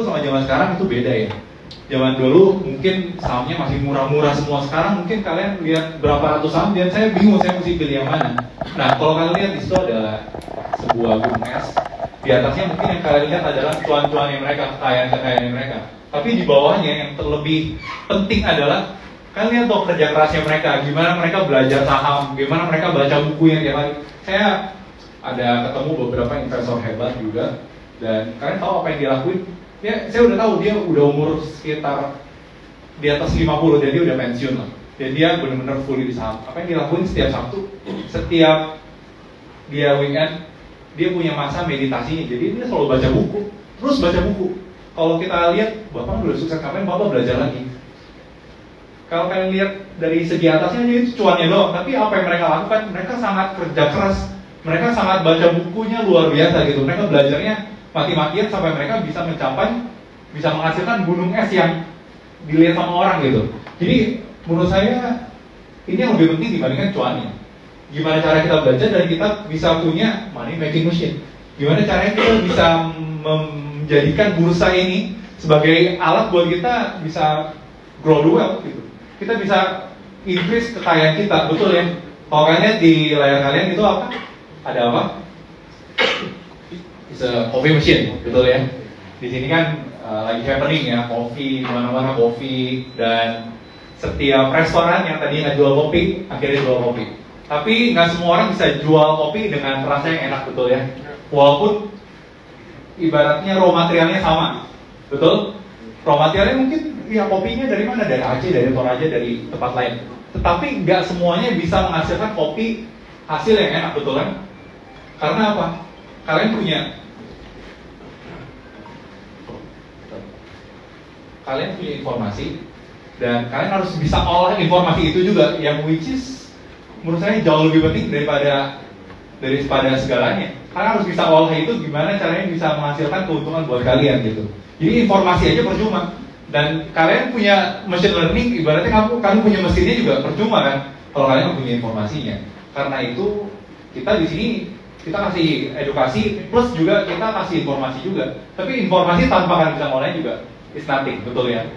dulu sama zaman sekarang itu beda ya. Zaman dulu mungkin sahamnya masih murah-murah semua, sekarang mungkin kalian lihat berapa ratus saham dan saya bingung saya mesti pilih yang mana. Nah kalau kalian lihat di situ ada sebuah gunung es, di atasnya mungkin yang kalian lihat adalah cuan-cuannya mereka, kekayaan-kekayaan mereka. Tapi di bawahnya yang terlebih penting adalah kalian lihat dong kerja kerasnya mereka, gimana mereka belajar saham, gimana mereka baca buku yang tiap hari. Saya ada ketemu beberapa investor hebat juga, dan kalian tahu apa yang dia lakuin? Ya, saya udah tahu dia udah umur sekitar di atas 50 dan dia udah pensiun lah. Dan dia benar-benar fully di saham. Apa yang dia lakuin setiap Sabtu, setiap dia weekend, dia punya masa meditasinya. Jadi dia selalu baca buku, terus baca buku. Kalau kita lihat, Bapak udah sukses ngapain, Bapak belajar lagi. Kalau kalian lihat dari segi atasnya aja itu cuannya doang, tapi apa yang mereka lakukan? Mereka sangat kerja keras, mereka sangat baca bukunya luar biasa gitu. Mereka belajarnya mati-matian sampai mereka bisa mencapai, bisa menghasilkan gunung es yang dilihat sama orang gitu. Jadi menurut saya ini yang lebih penting dibandingkan cuannya. Gimana cara kita belajar dan kita bisa punya money making machine. Gimana caranya kita bisa menjadikan bursa ini sebagai alat buat kita bisa grow the wealth gitu. Kita bisa increase kekayaan kita, betul ya? Kalau kalian lihat di layar kalian itu apa? Ada apa? It's a coffee machine, betul ya? Di sini kan lagi happening ya, kopi, mana-mana kopi, dan setiap restoran yang tadi nggak jual kopi, akhirnya jual kopi. Tapi nggak semua orang bisa jual kopi dengan rasa yang enak, betul ya? Walaupun ibaratnya raw materialnya sama, betul? Raw materialnya mungkin ya kopinya dari mana? Dari Aceh, dari Toraja, dari tempat lain. Tetapi nggak semuanya bisa menghasilkan kopi hasil yang enak, betul kan? Karena apa? Kalian punya informasi dan kalian harus bisa olah informasi itu juga, yang which is menurut saya jauh lebih penting daripada segalanya. Kalian harus bisa olah itu gimana caranya bisa menghasilkan keuntungan buat kalian gitu. Jadi informasi aja percuma, dan kalian punya machine learning, ibaratnya kamu punya mesinnya juga percuma kan kalau kalian punya informasinya. Karena itu kita di sini kita kasih edukasi plus juga kita kasih informasi juga. Tapi informasi tanpa kalian bisa ngolahin juga is nothing, betul ya?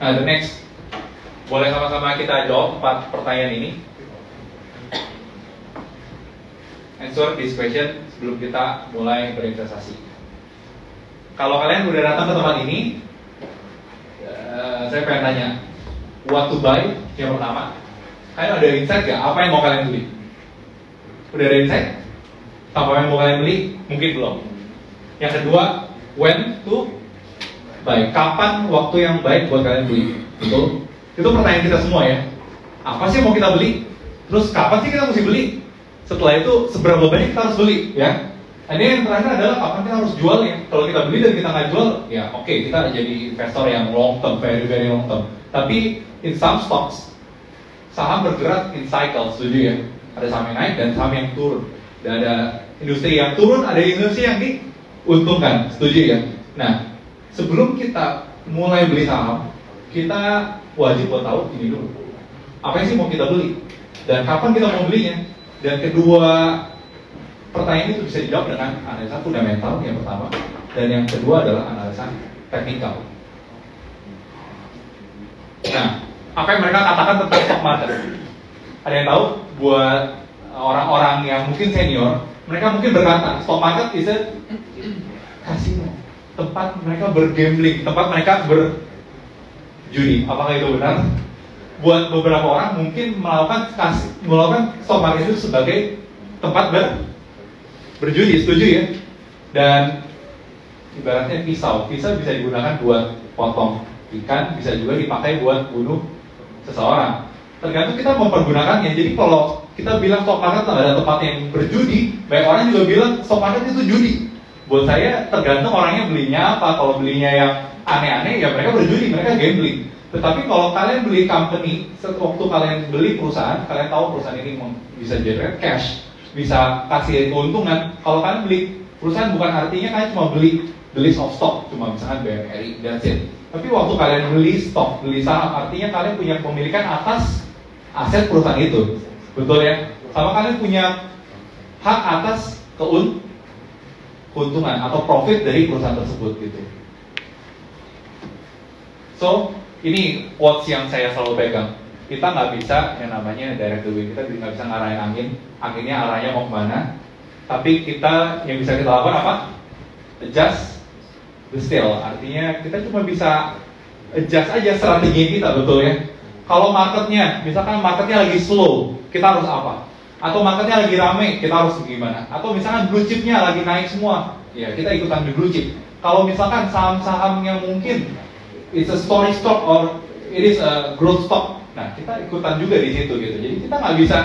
Nah, the next, boleh sama-sama kita jawab 4 pertanyaan ini. Answer this question sebelum kita mulai berinvestasi. Kalau kalian udah datang ke tempat ini, saya pengen tanya, what to buy yang pertama. Kalian ada insight gak? Apa yang mau kalian beli? Udah ada insight? Apa yang mau kalian beli? Mungkin belum. Yang kedua, when to buy. Kapan waktu yang baik buat kalian beli? Betul? Itu pertanyaan kita semua ya. Apa sih yang mau kita beli? Terus kapan sih kita mesti beli? Setelah itu seberapa banyak kita harus beli ya? Ini yang terakhir adalah kapan kita harus jual ya. Kalau kita beli dan kita nggak jual, ya oke, kita jadi investor yang long term, very very long term. Tapi in some stocks, saham bergerak in cycle, setuju ya? Ada saham yang naik dan saham yang turun. Dan ada industri yang turun, ada industri yang diuntungkan, setuju ya? Nah, sebelum kita mulai beli saham, kita wajib buat tahu ini dulu. Apa sih mau kita beli? Dan kapan kita mau belinya? Dan kedua pertanyaan itu bisa dijawab dengan analisa fundamental yang pertama, dan yang kedua adalah analisa teknikal. Nah, apa yang mereka katakan tentang stock market? Ada yang tahu? Buat orang-orang yang mungkin senior, mereka mungkin berkata stock market is a casino, tempat mereka bergambling, tempat mereka berjudi. Apakah itu benar? Buat beberapa orang mungkin melakukan stock market itu sebagai tempat berjudi, setuju ya? Dan ibaratnya pisau bisa digunakan buat potong ikan, bisa juga dipakai buat bunuh seseorang. Tergantung kita mempergunakannya. Jadi kalau kita bilang stock market ada tempat yang berjudi, banyak orang juga bilang stock market itu judi. Buat saya tergantung orangnya belinya apa. Kalau belinya yang aneh-aneh ya mereka berjudi, mereka gambling. Tetapi kalau kalian beli company, waktu kalian beli perusahaan, kalian tahu perusahaan ini bisa generate cash, bisa kasih keuntungan. Kalau kalian beli perusahaan bukan artinya kalian cuma beli the list of stock, cuma misalkan BMRI, that's it. Tapi waktu kalian beli stock, beli saham, artinya kalian punya kepemilikan atas aset perusahaan itu, betul ya? Sama kalian punya hak atas keuntungan atau profit dari perusahaan tersebut gitu. So, ini quotes yang saya selalu pegang. Kita nggak bisa yang namanya direct the wind, kita nggak bisa ngarahin angin, anginnya arahnya mau kemana. Tapi kita yang bisa kita lakukan apa? Adjust the sail. Artinya kita cuma bisa adjust aja strategi kita, betul ya. Kalau marketnya, misalkan marketnya lagi slow, kita harus apa? Atau marketnya lagi rame, kita harus gimana? Atau misalkan blue chipnya lagi naik semua, ya kita ikutan di blue chip. Kalau misalkan saham-saham yang mungkin it's a story stock or it is a growth stock, nah kita ikutan juga di situ gitu. Jadi kita nggak bisa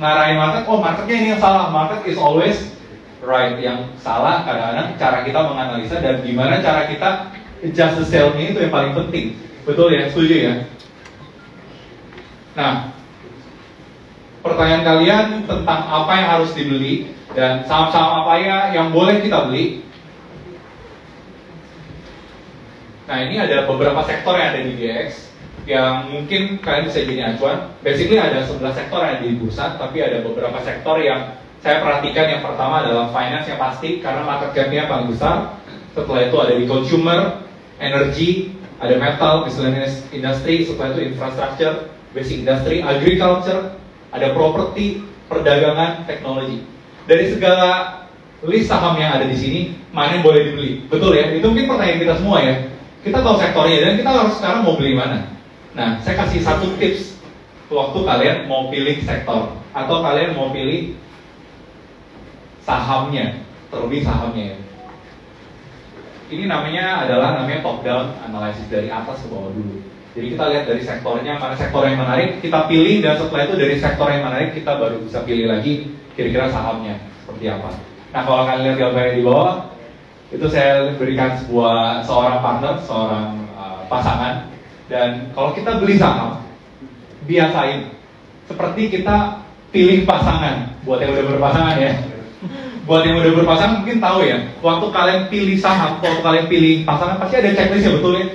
ngarahin market, oh marketnya ini yang salah, market is always right. Yang salah kadang-kadang cara kita menganalisa dan gimana cara kita adjust the sell-nya itu yang paling penting. Betul ya, setuju ya? Nah, pertanyaan kalian tentang apa yang harus dibeli dan saham-saham apa ya yang boleh kita beli. Nah, ini ada beberapa sektor yang ada di DX yang mungkin kalian bisa jadi acuan. Basically ada 11 sektor yang ada di bursa, tapi ada beberapa sektor yang saya perhatikan. Yang pertama adalah finance yang pasti, karena market cap-nya paling besar. Setelah itu ada di consumer, energy, ada metal, miscellaneous industry, setelah itu infrastructure, basic industry, agriculture, ada property, perdagangan, teknologi. Dari segala list saham yang ada di sini, mana yang boleh dibeli? Betul ya? Itu mungkin pertanyaan kita semua ya. Kita tahu sektornya dan kita harus sekarang mau beli mana. Nah, saya kasih satu tips waktu kalian mau pilih sektor atau kalian mau pilih sahamnya, terlebih sahamnya ya. Ini namanya top down analysis, dari atas ke bawah dulu. Jadi kita lihat dari sektornya, mana sektor yang menarik, kita pilih, dan setelah itu dari sektor yang menarik kita baru bisa pilih lagi kira-kira sahamnya seperti apa. Nah, kalau kalian lihat gambarnya di bawah, itu saya berikan seorang partner, seorang pasangan. Dan kalau kita beli saham, biasain seperti kita pilih pasangan. Buat yang udah berpasangan ya, buat yang udah berpasangan mungkin tahu ya, waktu kalian pilih saham, waktu kalian pilih pasangan pasti ada checklistnya, betul ya.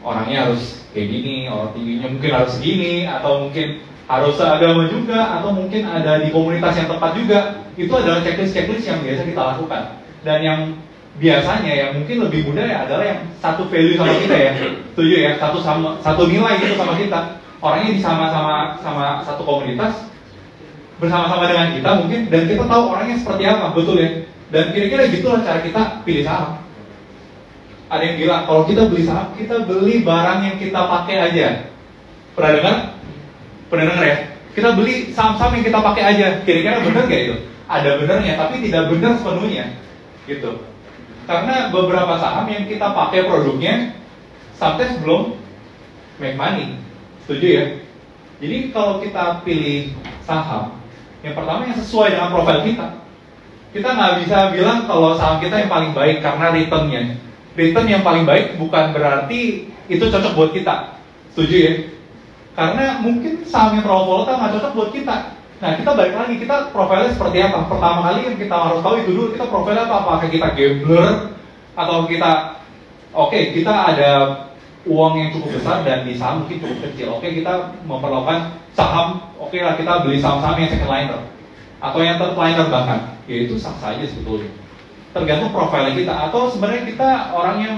Orangnya harus kayak gini, orang tingginya mungkin harus segini, atau mungkin harus seagama juga, atau mungkin ada di komunitas yang tepat juga. Itu adalah checklist yang biasa kita lakukan. Dan yang biasanya yang mungkin lebih mudah ya adalah yang satu value sama kita ya, setuju ya, satu nilai gitu sama kita. Orangnya sama satu komunitas, bersama-sama dengan kita mungkin, dan kita tahu orangnya seperti apa, betul ya. Dan kira-kira gitulah cara kita pilih saham. Ada yang bilang kalau kita beli saham, kita beli barang yang kita pakai aja. Pernah dengar? Pernah dengar ya? Kita beli saham-saham yang kita pakai aja. Kira-kira benar nggak itu? Ada benarnya, tapi tidak benar sepenuhnya, gitu. Karena beberapa saham yang kita pakai produknya, sometimes belum make money. Setuju ya? Jadi kalau kita pilih saham, yang pertama yang sesuai dengan profil kita. Kita nggak bisa bilang kalau saham kita yang paling baik karena returnnya. Return yang paling baik bukan berarti itu cocok buat kita. Setuju ya? Karena mungkin saham yang terlalu volatile nggak cocok buat kita. Nah, kita balik lagi, kita profilnya seperti apa? Pertama kali yang kita harus tahu itu dulu, kita profilnya apa? Apakah kita gambler? Atau kita, kita ada uang yang cukup besar dan di saham mungkin cukup kecil. Kita memerlukan saham, lah kita beli saham-saham yang second liner. Atau yang third liner bahkan. Ya itu sah saja sebetulnya. Tergantung profilnya kita. Atau sebenarnya kita orang yang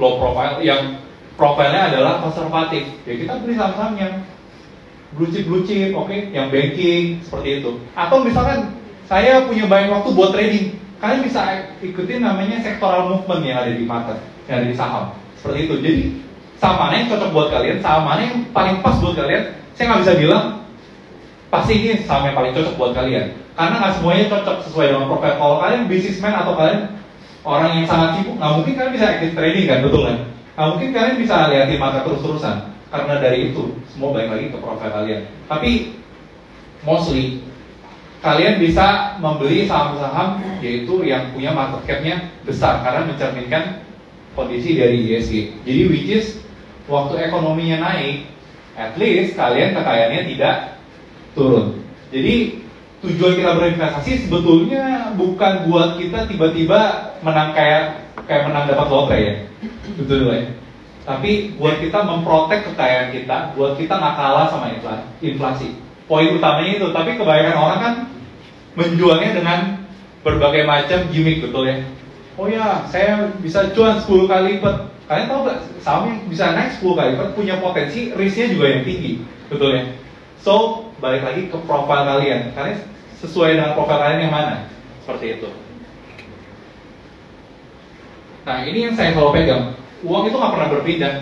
low profile, yang profilnya adalah konservatif. Ya kita beli saham-saham yang blue chip, yang banking, seperti itu. Atau misalkan saya punya banyak waktu buat trading, kalian bisa ikutin namanya sectoral movement yang ada di market, yang ada di saham, seperti itu. Jadi saham mana yang cocok buat kalian, saham mana yang paling pas buat kalian, saya nggak bisa bilang pasti ini saham yang paling cocok buat kalian, karena nggak semuanya cocok sesuai dengan profil. Kalau kalian businessman atau kalian orang yang sangat sibuk, nggak mungkin kalian bisa aktif trading kan, betul kan? Nggak mungkin kalian bisa liatin market terus-terusan. Karena dari itu, semua balik lagi ke profil kalian. Tapi, mostly, kalian bisa membeli saham-saham yaitu yang punya market cap-nya besar, karena mencerminkan kondisi dari ISG. Jadi, which is, waktu ekonominya naik, at least kalian kekayaannya tidak turun. Jadi, tujuan kita berinvestasi sebetulnya bukan buat kita tiba-tiba menang kayak menang dapat lotre ya. Betul ya? Tapi buat kita memprotek kekayaan kita, buat kita nggak kalah sama inflasi. Poin utamanya itu. Tapi kebanyakan orang kan menjualnya dengan berbagai macam gimmick, betul ya? Oh ya, saya bisa cuan 10 kali lipat. Kalian tahu nggak, saham yang bisa naik 10 kali lipat punya potensi risknya juga yang tinggi, betul ya? So, balik lagi ke profil kalian. Kalian sesuai dengan profil kalian yang mana? Seperti itu. Nah, ini yang saya selalu pegang. Uang itu nggak pernah berpindah.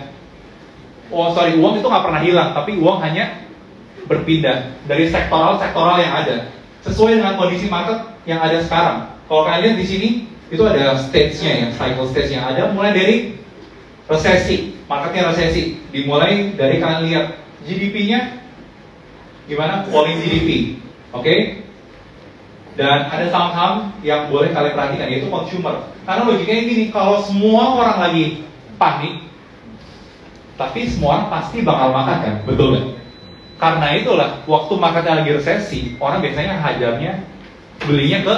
Uang itu nggak pernah hilang, tapi uang hanya berpindah dari sektoral yang ada sesuai dengan kondisi market yang ada sekarang. Kalau kalian lihat di sini itu ada stage-nya ya, cycle stage yang ada mulai dari resesi, marketnya resesi. Dimulai dari kalian lihat GDP-nya gimana, falling GDP, oke? Dan ada saham-saham yang boleh kalian perhatikan yaitu consumer. Karena logikanya gini, kalau semua orang lagi panik, tapi semua orang pasti bakal makan kan, betul kan? Karena itulah waktu marketnya lagi resesi, orang biasanya hajarnya belinya ke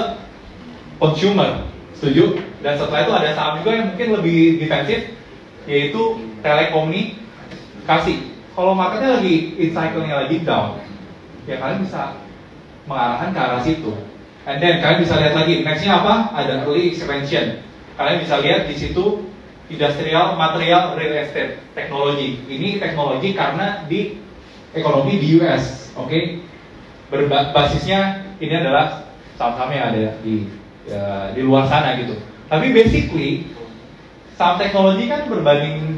consumer, setuju? Dan setelah itu ada saham juga yang mungkin lebih defensif, yaitu telekomunikasi. Kalau marketnya lagi in cycle-nya lagi down, ya kalian bisa mengarahkan ke arah situ. And then kalian bisa lihat lagi, nextnya apa? Ada early expansion. Kalian bisa lihat di situ industrial, material, real estate, teknologi. Ini teknologi karena di ekonomi di US, oke? Basisnya ini adalah saham-saham yang ada di luar sana gitu. Tapi basically saham teknologi kan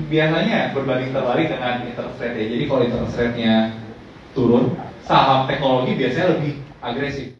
biasanya berbanding terbalik dengan interest rate ya. Jadi kalau interest rate-nya turun, saham teknologi biasanya lebih agresif.